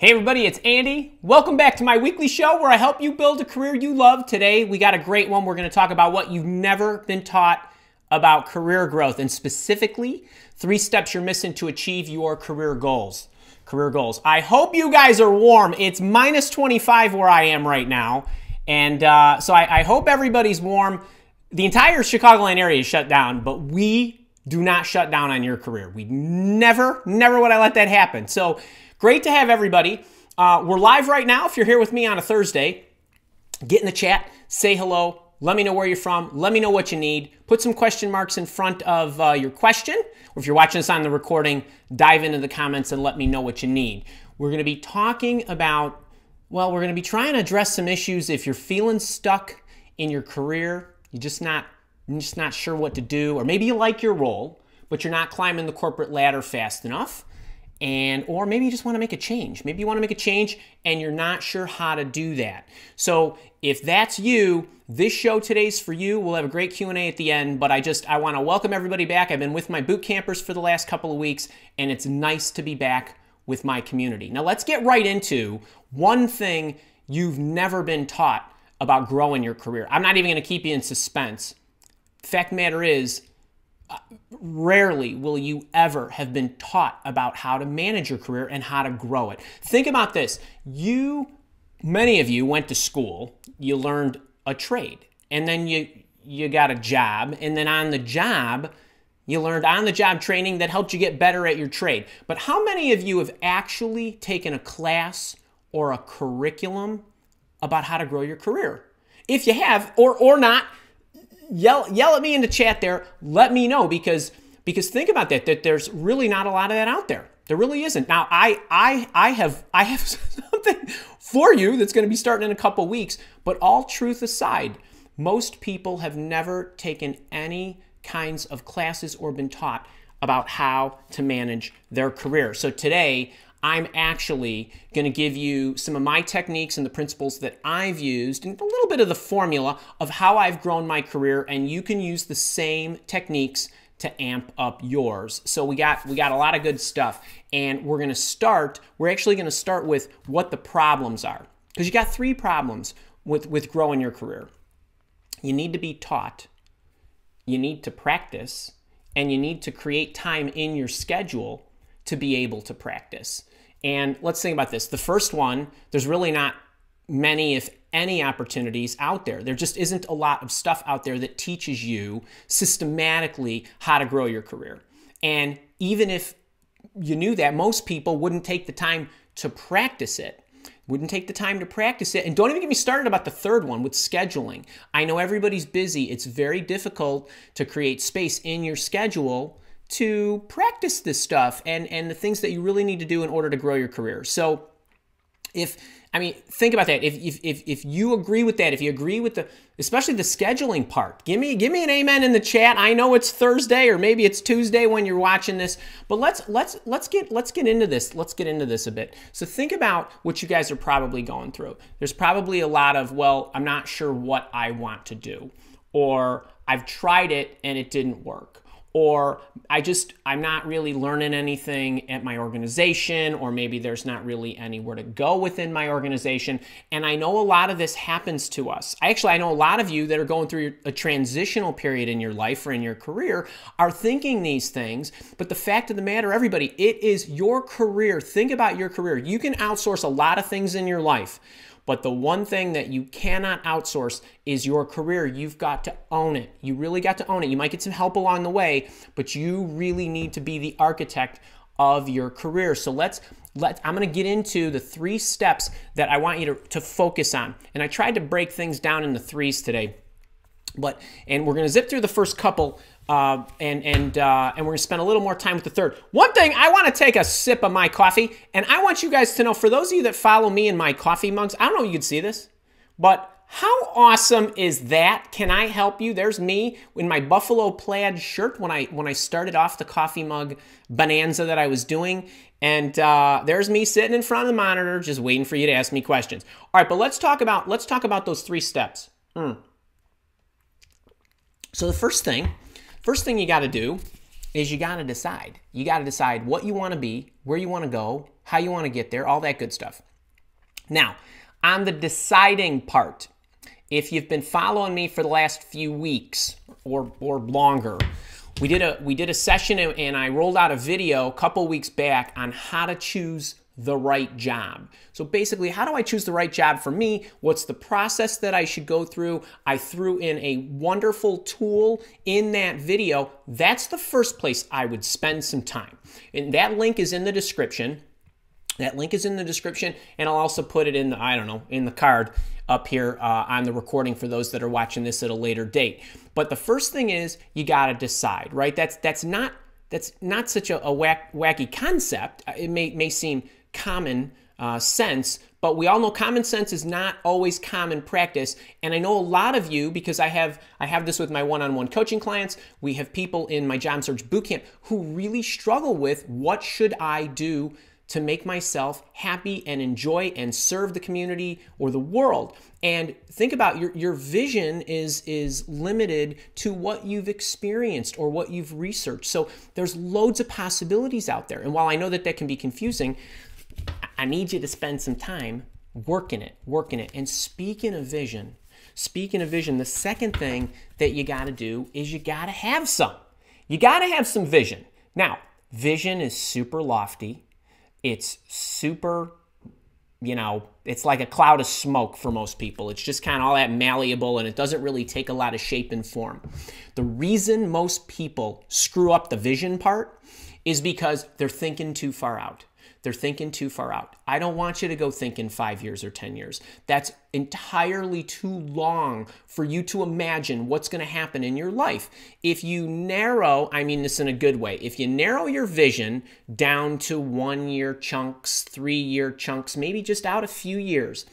Hey everybody, it's Andy. Welcome back to my weekly show where I help you build a career you love. Today we got a great one. We're going to talk about what you've never been taught about career growth, and specifically 3 steps you're missing to achieve your career goals. I hope you guys are warm. It's minus 25 where I am right now, and so I hope everybody's warm. The entire Chicagoland area is shut down, but we do not shut down on your career. We never would I let that happen. So great to have everybody. We're live right now. If you're here with me on a Thursday, get in the chat, say hello, let me know where you're from, let me know what you need, put some question marks in front of your question, or if you're watching this on the recording, dive into the comments and let me know what you need. We're going to be talking about, well, we're going to be trying to address some issues if you're feeling stuck in your career, you're just not sure what to do, or maybe you like your role, but you're not climbing the corporate ladder fast enough. Or maybe you just want to make a change. Maybe you want to make a change and you're not sure how to do that. So if that's you, this show today's for you. We'll have a great Q&A at the end, but I want to welcome everybody back. I've been with my boot campers for the last couple of weeks, and it's nice to be back with my community. Now let's get right into one thing you've never been taught about growing your career. I'm not even going to keep you in suspense. Fact of the matter is, rarely will you ever have been taught about how to manage your career and how to grow it. Think about this. Many of you went to school, you learned a trade, and then you got a job, and then on the job, you learned on-the-job training that helped you get better at your trade. But how many of you have actually taken a class or a curriculum about how to grow your career? If you have, or not, yell at me in the chat there. Let me know, because think about that there's really not a lot of that out there. There really isn't. Now I have something for you that's going to be starting in a couple weeks. But all truth aside, most people have never taken any kinds of classes or been taught about how to manage their career. So today I'm actually going to give you some of my techniques and the principles that I've used and a little bit of the formula of how I've grown my career, and you can use the same techniques to amp up yours. So we got a lot of good stuff, and we're actually going to start with what the problems are, because you got 3 problems with growing your career. You need to be taught, you need to practice, and you need to create time in your schedule to be able to practice. And let's think about this. The first one, there's really not many, if any, opportunities out there. There just isn't a lot of stuff out there that teaches you systematically how to grow your career. And even if you knew that, most people wouldn't take the time to practice it. And don't even get me started about the third one with scheduling. I know everybody's busy. It's very difficult to create space in your schedule to practice this stuff and the things that you really need to do in order to grow your career. So think about that. If you agree with that, if you agree with especially the scheduling part, give me an amen in the chat. I know it's Thursday or maybe it's Tuesday when you're watching this, but let's get into this. Let's get into this a bit. So think about what you guys are probably going through. There's probably a lot of, well, I'm not sure what I want to do, or I've tried it and it didn't work, or I'm not really learning anything at my organization, or maybe there's not really anywhere to go within my organization. And I know a lot of this happens to us. I know a lot of you that are going through a transitional period in your life or in your career are thinking these things. But the fact of the matter, everybody, it is your career. Think about your career. You can outsource a lot of things in your life, but the one thing that you cannot outsource is your career. You've got to own it. You really got to own it. You might get some help along the way, but you really need to be the architect of your career. So I'm going to get into the 3 steps that I want you to focus on. And I tried to break things down into 3s today. And we're going to zip through the first couple, and we're going to spend a little more time with the third. One thing, I want to take a sip of my coffee, and I want you guys to know, for those of you that follow me in my coffee mugs, I don't know if you can see this, but how awesome is that? Can I help you? There's me in my buffalo plaid shirt when I started off the coffee mug bonanza that I was doing, and there's me sitting in front of the monitor just waiting for you to ask me questions. All right, but let's talk about those 3 steps. So the first thing you got to do is you got to decide. You got to decide what you want to be, where you want to go, how you want to get there, all that good stuff. Now, on the deciding part, if you've been following me for the last few weeks or longer, we did a session and I rolled out a video a couple weeks back on how to choose the right job. So basically, how do I choose the right job for me? What's the process that I should go through? I threw in a wonderful tool in that video. That's the first place I would spend some time. And that link is in the description. That link is in the description, and I'll also put it in the, in the card up here on the recording for those that are watching this at a later date. But the first thing is you got to decide, right? That's not such a wacky concept. It may seem common sense, but we all know common sense is not always common practice. And I know a lot of you, because I have this with my one-on-one coaching clients. We have people in my job search bootcamp who really struggle with, what should I do to make myself happy and enjoy and serve the community or the world? And think about your vision is limited to what you've experienced or what you've researched. So there's loads of possibilities out there. And while I know that can be confusing, I need you to spend some time working it. And speaking of vision, the second thing that you got to do is you got to have some. You got to have some vision. Now, vision is super lofty. It's super, it's like a cloud of smoke for most people. It's just kind of all that malleable, and it doesn't really take a lot of shape and form. The reason most people screw up the vision part is because they're thinking too far out. They're thinking too far out. I don't want you to go thinking 5 years or 10 years. That's entirely too long for you to imagine what's going to happen in your life. If you narrow, I mean this in a good way, if you narrow your vision down to 1 year chunks, 3 year chunks, maybe just out a few years,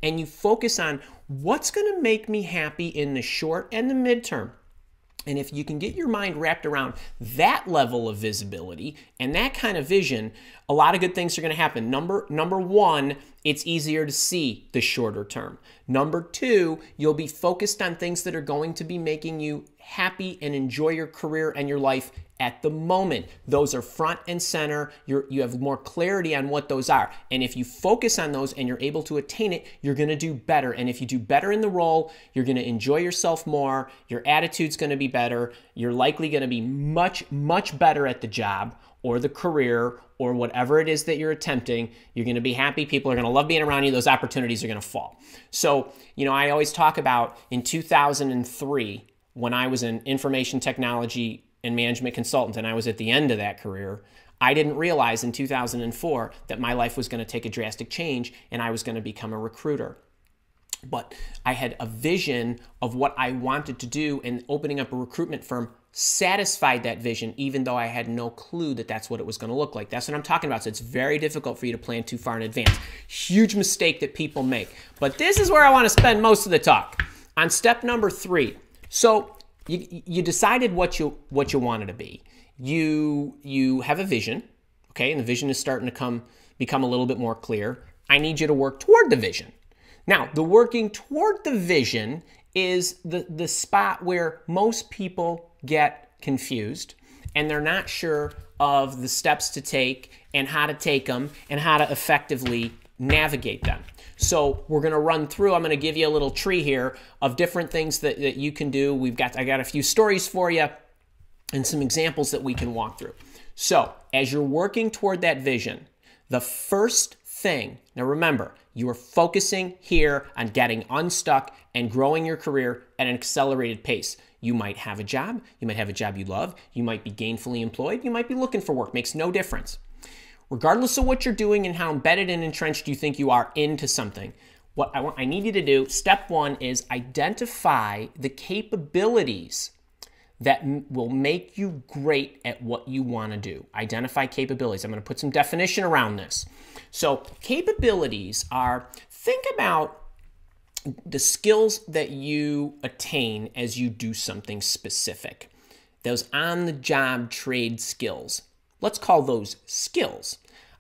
and you focus on what's going to make me happy in the short and the midterm. And if you can get your mind wrapped around that level of visibility and that kind of vision, a lot of good things are going to happen. Number one, it's easier to see the shorter term. Number two, you'll be focused on things that are going to be making you happy and enjoy your career and your life at the moment. Those are front and center. You have more clarity on what those are. And if you focus on those and you're able to attain it, you're going to do better. And if you do better in the role, you're going to enjoy yourself more. Your attitude's going to be better. You're likely going to be much, much better at the job or the career or whatever it is that you're attempting. You're going to be happy. People are going to love being around you. Those opportunities are going to fall. So, I always talk about in 2003, when I was an information technology and management consultant and I was at the end of that career, I didn't realize in 2004 that my life was going to take a drastic change and I was going to become a recruiter. But I had a vision of what I wanted to do, and opening up a recruitment firm satisfied that vision, even though I had no clue that that's what it was going to look like. That's what I'm talking about. So it's very difficult for you to plan too far in advance. Huge mistake that people make. But this is where I want to spend most of the talk. On step number 3. So you decided what you wanted to be. You have a vision, okay, and the vision is starting to become a little bit more clear. I need you to work toward the vision. Now, the working toward the vision is the spot where most people get confused and they're not sure of the steps to take and how to take them and how to effectively navigate them. So we're going to run through. I'm going to give you a little tree here of different things that you can do. I got a few stories for you and some examples that we can walk through. So as you're working toward that vision, the first thing, now remember, you are focusing here on getting unstuck and growing your career at an accelerated pace. You might have a job. You might have a job you love. You might be gainfully employed. You might be looking for work. Makes no difference. Regardless of what you're doing and how embedded and entrenched you think you are into something, what I need you to do, step 1 is identify the capabilities that will make you great at what you want to do. Identify capabilities. I'm going to put some definition around this. So capabilities are, think about the skills that you attain as you do something specific. Those on-the-job trade skills. Let's call those skills.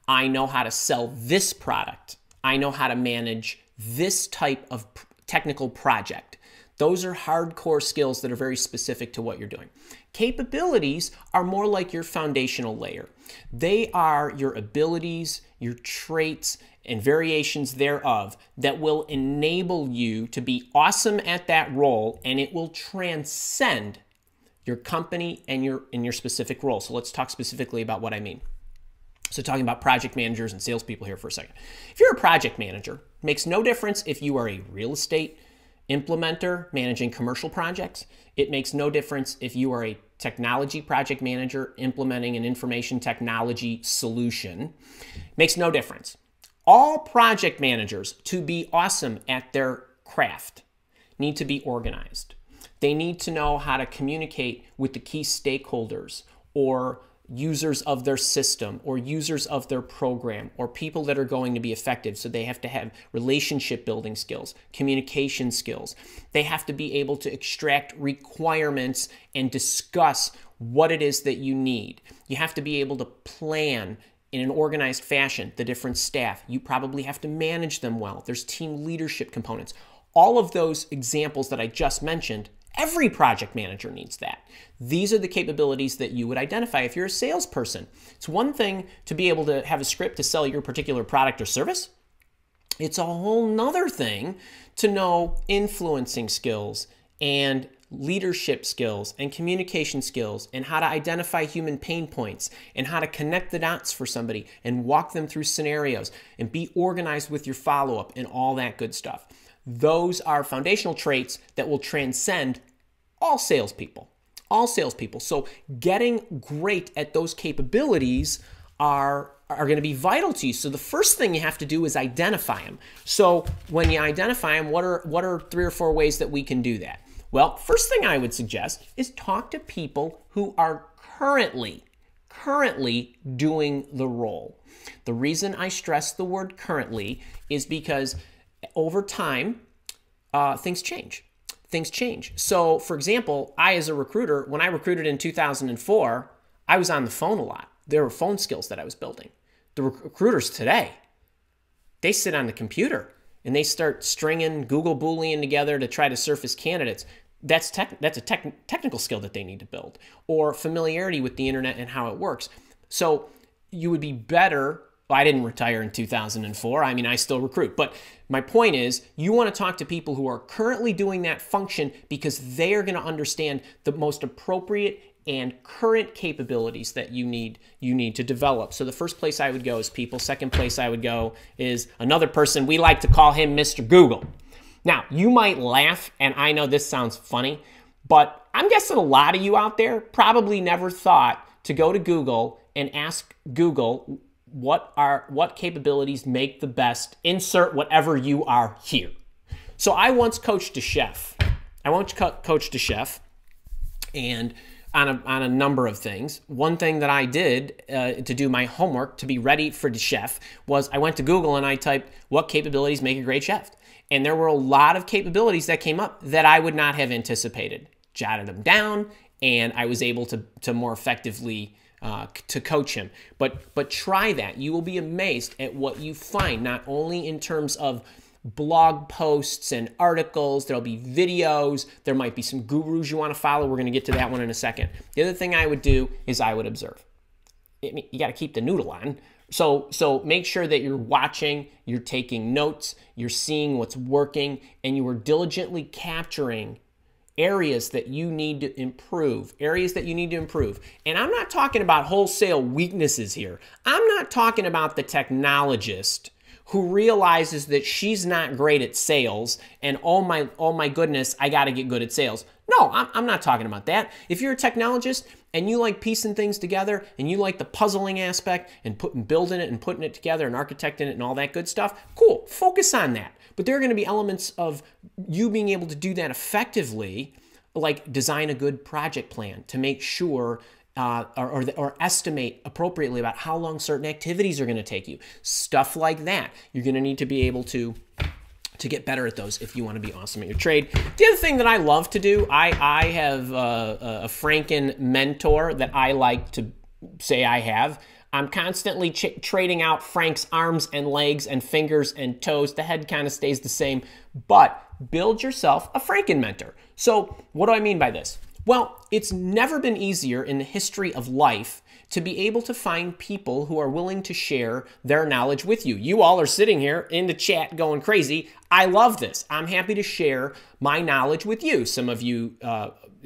I know how to sell this product. I know how to manage this type of technical project. Those are hardcore skills that are very specific to what you're doing. Capabilities are more like your foundational layer. They are your abilities your traits, and variations thereof that will enable you to be awesome at that role, and it will transcend your company and your specific role. So let's talk specifically about what I mean. So talking about project managers and salespeople here for a second. If you're a project manager, it makes no difference if you are a real estate implementer managing commercial projects. It makes no difference if you are a technology project manager implementing an information technology solution. It makes no difference. All project managers, to be awesome at their craft, need to be organized. They need to know how to communicate with the key stakeholders or users of their system or users of their program or people that are going to be effective. So they have to have relationship building skills, communication skills. They have to be able to extract requirements and discuss what it is that you need. You have to be able to plan in an organized fashion the different staff. You probably have to manage them well. There's team leadership components. All of those examples that I just mentioned, every project manager needs that. These are the capabilities that you would identify if you're a salesperson. It's one thing to be able to have a script to sell your particular product or service. It's a whole nother thing to know influencing skills and leadership skills and communication skills and how to identify human pain points and how to connect the dots for somebody and walk them through scenarios and be organized with your follow-up and all that good stuff. Those are foundational traits that will transcend all salespeople. All salespeople. So getting great at those capabilities are going to be vital to you. So the first thing you have to do is identify them. So when you identify them, what are 3 or 4 ways that we can do that? Well, first thing I would suggest is talk to people who are currently doing the role. The reason I stress the word currently is because over time, things change. Things change. So, for example, I as a recruiter, when I recruited in 2004, I was on the phone a lot. There were phone skills that I was building. The recruiters today, they sit on the computer and they start stringing Google Boolean together to try to surface candidates. That's a technical skill that they need to build, or familiarity with the internet and how it works. So you would be better. Well, I didn't retire in 2004. I mean, I still recruit. But my point is, you want to talk to people who are currently doing that function because they are going to understand the most appropriate and current capabilities that you need to develop. So the first place I would go is people. Second place I would go is another person. We like to call him Mr. Google. Now, you might laugh, and I know this sounds funny, but I'm guessing a lot of you out there probably never thought to go to Google and ask Google what capabilities make the best, insert whatever you are here. So I once coached a chef. And on a number of things. One thing that I did to do my homework to be ready for the chef was I went to Google and I typed, what capabilities make a great chef? And there were a lot of capabilities that came up that I would not have anticipated. Jotted them down, and I was able to more effectively to coach him. But try that. You will be amazed at what you find, not only in terms of blog posts and articles. There'll be videos. There might be some gurus you want to follow. We're going to get to that one in a second. The other thing I would do is I would observe. You got to keep the noodle on. So make sure that you're watching, you're taking notes, you're seeing what's working, and you are diligently capturing areas that you need to improve, And I'm not talking about wholesale weaknesses here. I'm not talking about the technologist who realizes that she's not great at sales and oh my goodness, I got to get good at sales. No, I'm not talking about that. If you're a technologist and you like piecing things together and you like the puzzling aspect and building it and putting it together and architecting it and all that good stuff, cool, focus on that. But there are going to be elements of you being able to do that effectively, like design a good project plan to make sure or estimate appropriately about how long certain activities are going to take you. Stuff like that. You're going to need to be able to get better at those if you want to be awesome at your trade. The other thing that I love to do, I have a Franken mentor that I like to say I have. I'm constantly trading out Frank's arms and legs and fingers and toes. The head kind of stays the same, but build yourself a Franken mentor. So what do I mean by this? Well, it's never been easier in the history of life to be able to find people who are willing to share their knowledge with you. You all are sitting here in the chat going crazy. I love this. I'm happy to share my knowledge with you. Some of you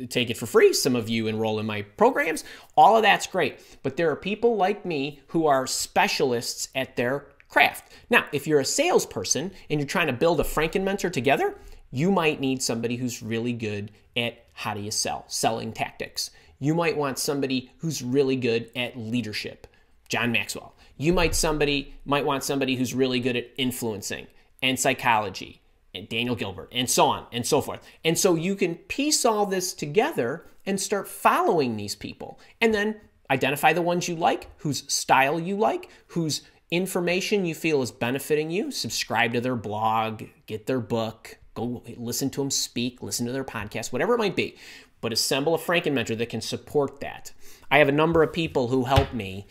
take it for free. Some of you enroll in my programs. All of that's great. But there are people like me who are specialists at their craft. Now, if you're a salesperson and you're trying to build a Frankenmentor together, you might need somebody who's really good at how do you sell, selling tactics. You might want somebody who's really good at leadership, John Maxwell. You might want somebody who's really good at influencing and psychology, and Daniel Gilbert, and so on and so forth. And so you can piece all this together and start following these people, and then identify the ones you like, whose style you like, whose information you feel is benefiting you. Subscribe to their blog, get their book, go listen to them speak, listen to their podcast, whatever it might be. But assemble a Frankenmentor that can support that. I have a number of people who help me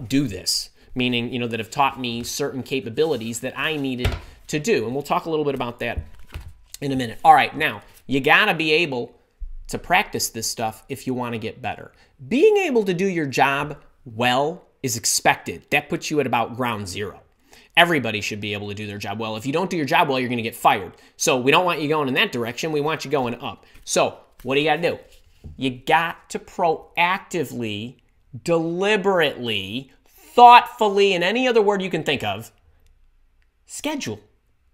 do this, meaning, that have taught me certain capabilities that I needed to do. And we'll talk a little bit about that in a minute. All right, now, you gotta be able to practice this stuff if you wanna get better. Being able to do your job well is expected. That puts you at about ground zero. Everybody should be able to do their job well. If you don't do your job well, you're gonna get fired. So we don't want you going in that direction. We want you going up. So what do you gotta do? You got to proactively, deliberately, thoughtfully, and any other word you can think of, schedule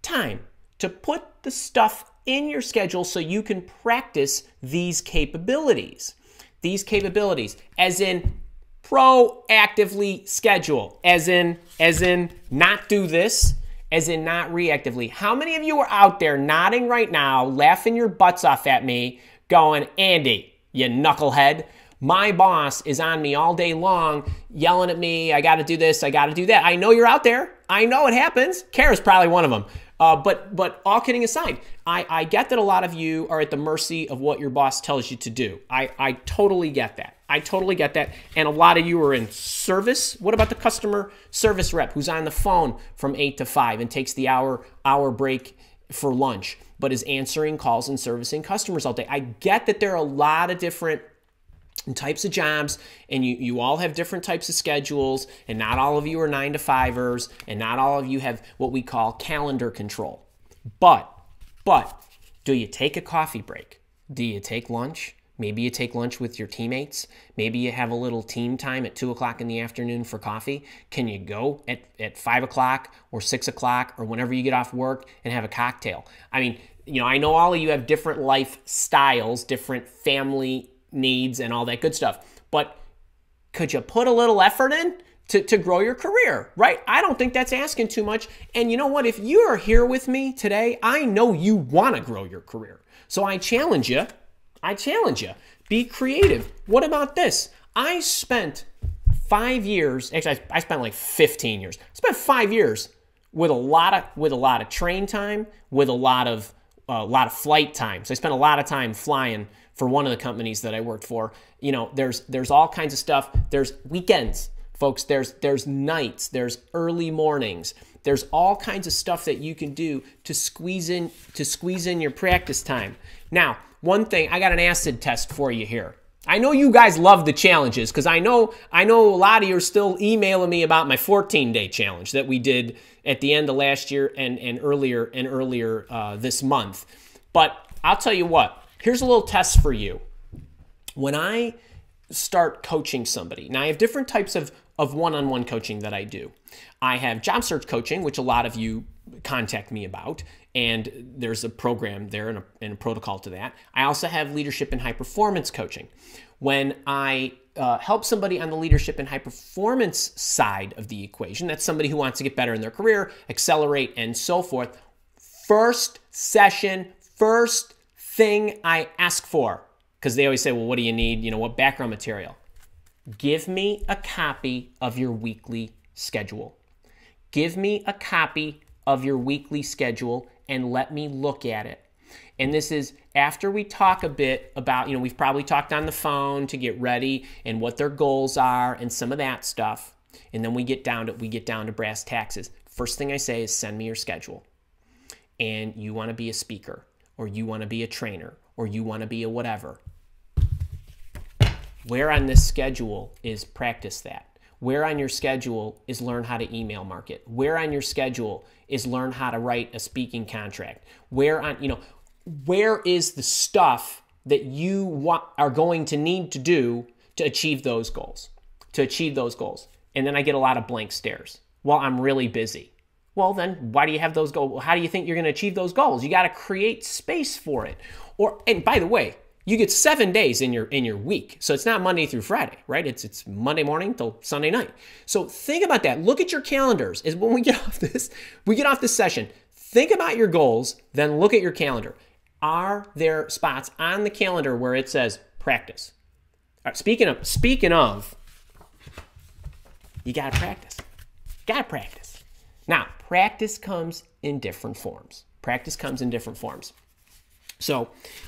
time to put the stuff in your schedule so you can practice these capabilities. These capabilities, as in proactively schedule, as in not do this, as in not reactively. How many of you are out there nodding right now, laughing your butts off at me, going, Andy, you knucklehead, my boss is on me all day long, yelling at me, I got to do this, I got to do that. I know you're out there. I know it happens. Kara's probably one of them. But all kidding aside, I get that a lot of you are at the mercy of what your boss tells you to do. I totally get that. I totally get that. And a lot of you are in service. What about the customer service rep who's on the phone from 8 to 5 and takes the hour break for lunch, but is answering calls and servicing customers all day? I get that there are a lot of different types of jobs, and you all have different types of schedules, and not all of you are 9 to 5ers, and not all of you have what we call calendar control. But do you take a coffee break? Do you take lunch? Maybe you take lunch with your teammates. Maybe you have a little team time at 2 o'clock in the afternoon for coffee. Can you go at 5 o'clock or 6 o'clock or whenever you get off work and have a cocktail? I mean, I know all of you have different lifestyles, different family needs and all that good stuff. But could you put a little effort in to grow your career, right? I don't think that's asking too much. And you know what? If you are here with me today, I know you want to grow your career. So I challenge you. Be creative. What about this? I spent 5 years, actually I spent like 15 years. I spent 5 years with a lot of train time, with a lot of flight time. So I spent a lot of time flying for one of the companies that I worked for. There's all kinds of stuff. There's weekends, folks. There's nights. There's early mornings. There's all kinds of stuff that you can do to squeeze in your practice time. Now, one thing, I got an acid test for you here. I know you guys love the challenges because I know a lot of you are still emailing me about my 14-day challenge that we did at the end of last year and earlier this month. But I'll tell you what, here's a little test for you. When I start coaching somebody, now I have different types of one-on-one coaching that I do. I have job search coaching, which a lot of you contact me about, and there's a program there and a protocol to that. I also have leadership and high performance coaching. When I help somebody on the leadership and high performance side of the equation, that's somebody who wants to get better in their career, accelerate, and so forth. First session, first thing I ask for, because they always say, well, what do you need? What background material? Give me a copy of your weekly schedule. Give me a copy of your weekly schedule and let me look at it. And this is after we talk a bit about, we've probably talked on the phone to get ready and what their goals are and some of that stuff. And then we get down to brass taxes. First thing I say is send me your schedule. And you want to be a speaker, or you want to be a trainer, or you want to be a whatever. Where on this schedule is practice that? Where on your schedule is learn how to email market? Where on your schedule is learn how to write a speaking contract? Where is the stuff that you are going to need to do to achieve those goals? And then I get a lot of blank stares. Well, I'm really busy. Well, then why do you have those goals? How do you think you're going to achieve those goals? You got to create space for it. And by the way, you get 7 days in your week. So it's not Monday through Friday, right? It's Monday morning till Sunday night. So think about that. Look at your calendars. Is when we get off this session, think about your goals, then look at your calendar. Are there spots on the calendar where it says practice? All right, speaking of, you got to practice. Now, practice comes in different forms. So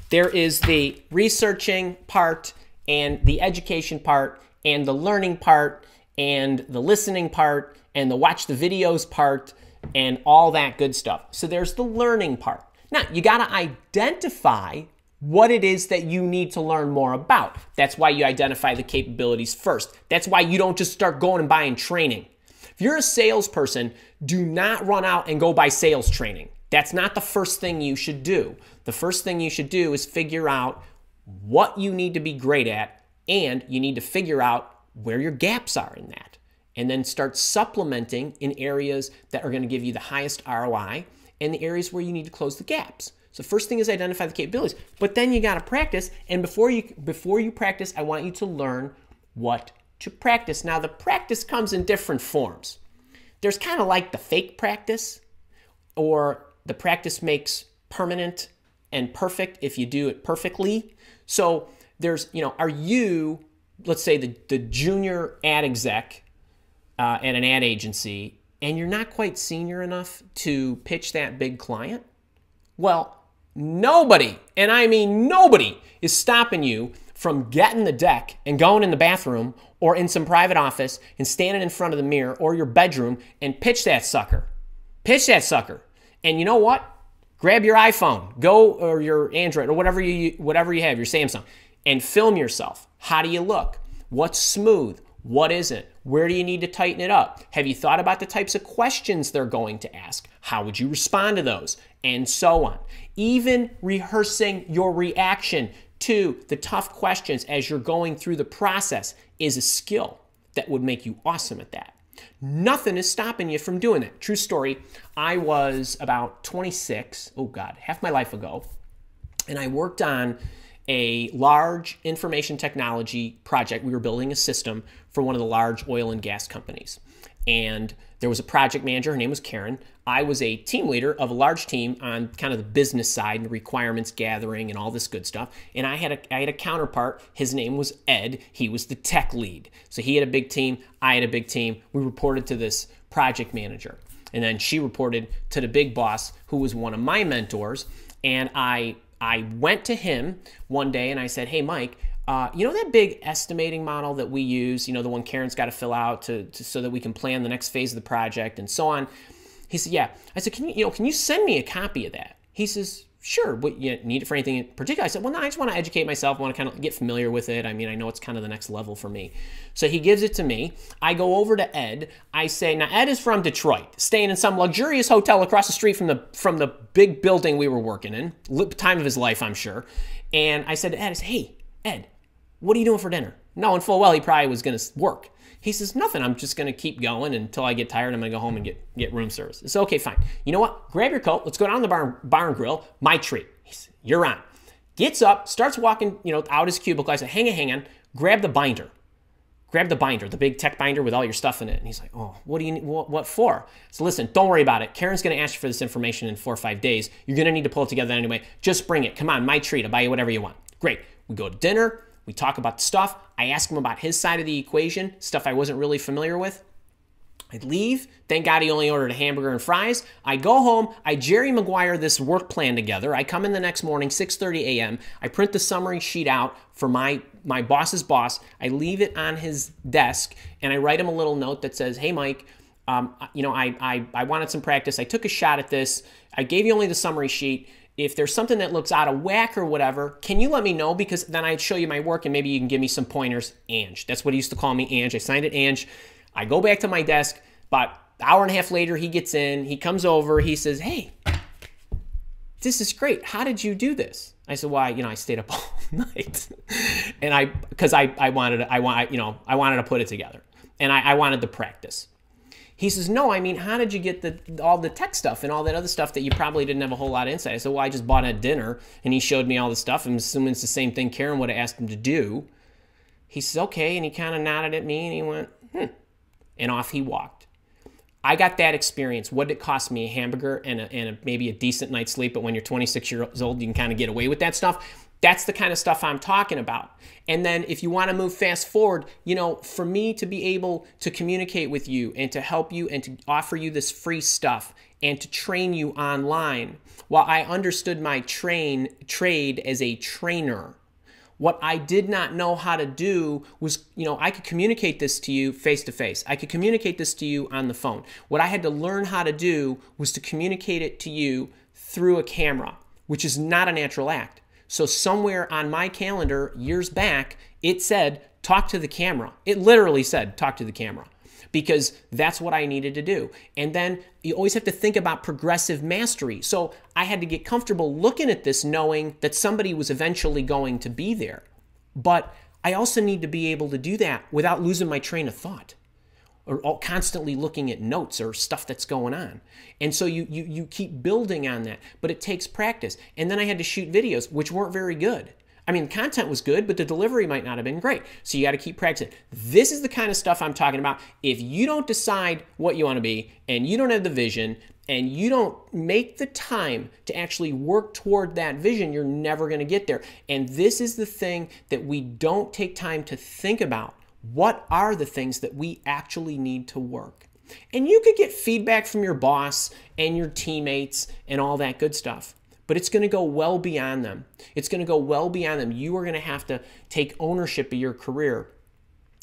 there is the researching part and the education part and the learning part and the listening part and the watch the videos part and all that good stuff. So there's the learning part. Now, you got to identify what it is that you need to learn more about. That's why you identify the capabilities first. That's why you don't just start going and buying training. If you're a salesperson, do not run out and go buy sales training. That's not the first thing you should do. The first thing you should do is figure out what you need to be great at, and you need to figure out where your gaps are in that. And then start supplementing in areas that are going to give you the highest ROI and the areas where you need to close the gaps. So first thing is identify the capabilities, but then you got to practice. And before you practice, I want you to learn what to practice. Now, the practice comes in different forms. There's kind of like the fake practice, or the practice makes permanent and perfect if you do it perfectly. So there's, are you, let's say the junior ad exec at an ad agency, and you're not quite senior enough to pitch that big client? Well, nobody, and I mean nobody, is stopping you from getting the deck and going in the bathroom or in some private office and standing in front of the mirror or your bedroom and pitch that sucker. And you know what? Grab your iPhone, or your Android, or whatever you have, your Samsung, and film yourself. How do you look? What's smooth? What isn't? Where do you need to tighten it up? Have you thought about the types of questions they're going to ask? How would you respond to those? And so on. Even rehearsing your reaction to the tough questions as you're going through the process is a skill that would make you awesome at that. Nothing is stopping you from doing that. True story, I was about 26, half my life ago, and I worked on a large information technology project. We were building a system for one of the large oil and gas companies. And there was a project manager, her name was Karen. I was a team leader of a large team on kind of the business side and requirements gathering and all this good stuff. And I had a counterpart. His name was Ed. He was the tech lead. So he had a big team. I had a big team. We reported to this project manager. And then she reported to the big boss, who was one of my mentors. And I went to him one day and I said, hey, Mike, that big estimating model that we use, the one Karen's got to fill out so that we can plan the next phase of the project and so on. He said, yeah. I said, can you send me a copy of that? He says, sure. What, you need it for anything in particular? I said, well, no, I just want to educate myself. I want to kind of get familiar with it. I mean, I know it's kind of the next level for me. So he gives it to me. I go over to Ed. I say, now Ed is from Detroit, staying in some luxurious hotel across the street from the big building we were working in. Time of his life, I'm sure. And I said to Ed, hey, Ed, what are you doing for dinner? Knowing full well he probably was going to work. He says, nothing. I'm just going to keep going until I get tired. I'm going to go home and get room service. It's okay, fine. You know what? Grab your coat. Let's go down to the bar and grill. My treat. He said, you're on. Gets up, starts walking, out his cubicle. I said, hang on. Grab the binder. Grab the binder, the big tech binder with all your stuff in it. And he's like, oh, what do you need? What for? So listen, don't worry about it. Karen's going to ask you for this information in 4 or 5 days. You're going to need to pull it together anyway. Just bring it. Come on, my treat. I'll buy you whatever you want. Great. We go to dinner. We talk about stuff. I ask him about his side of the equation, stuff I wasn't really familiar with. I leave. Thank God he only ordered a hamburger and fries. I go home. I Jerry Maguire this work plan together. I come in the next morning, 6:30 a.m. I print the summary sheet out for my boss's boss. I leave it on his desk, and I write him a little note that says, hey, Mike, I wanted some practice. I took a shot at this. I gave you only the summary sheet. if there's something that looks out of whack or whatever, can you let me know? Because then I'd show you my work and maybe you can give me some pointers. Ange. That's what he used to call me, Ange. I signed it Ange. I go back to my desk. About an hour and a half later, he gets in. He comes over. He says, hey, this is great. How did you do this? I said, well, I stayed up all night. And because I wanted to put it together. And I wanted to practice. He says, no, I mean, how did you get all the tech stuff and all that other stuff that you probably didn't have a whole lot of insight? I said, well, I just bought at dinner, and he showed me all the stuff. I'm assuming it's the same thing Karen would have asked him to do. He says, okay, and he kind of nodded at me, and he went, and off he walked. I got that experience. What did it cost me? A hamburger and maybe a decent night's sleep, but when you're 26 years old, you can kind of get away with that stuff. That's the kind of stuff I'm talking about. And then if you want to move fast forward, for me to be able to communicate with you and to help you and to offer you this free stuff and to train you online, while I understood my trade as a trainer, what I did not know how to do was, I could communicate this to you face to face. I could communicate this to you on the phone. What I had to learn how to do was to communicate it to you through a camera, which is not a natural act. So somewhere on my calendar years back, it said, talk to the camera. It literally said, talk to the camera, because that's what I needed to do. And then you always have to think about progressive mastery. So I had to get comfortable looking at this, knowing that somebody was eventually going to be there. But I also need to be able to do that without losing my train of thought, or constantly looking at notes or stuff that's going on. And so you keep building on that, but it takes practice. And then I had to shoot videos, which weren't very good. I mean, the content was good, but the delivery might not have been great. So you got to keep practicing. This is the kind of stuff I'm talking about. If you don't decide what you want to be, and you don't have the vision, and you don't make the time to actually work toward that vision, you're never going to get there. And this is the thing that we don't take time to think about. What are the things that we actually need to work? And you could get feedback from your boss and your teammates and all that good stuff, but it's going to go well beyond them. It's going to go well beyond them. You are going to have to take ownership of your career,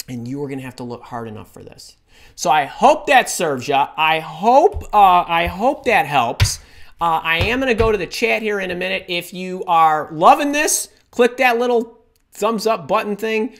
and you are going to have to look hard enough for this. So I hope that serves you. I hope that helps. I am going to go to the chat here in a minute. If you are loving this, click that little thumbs up button thing.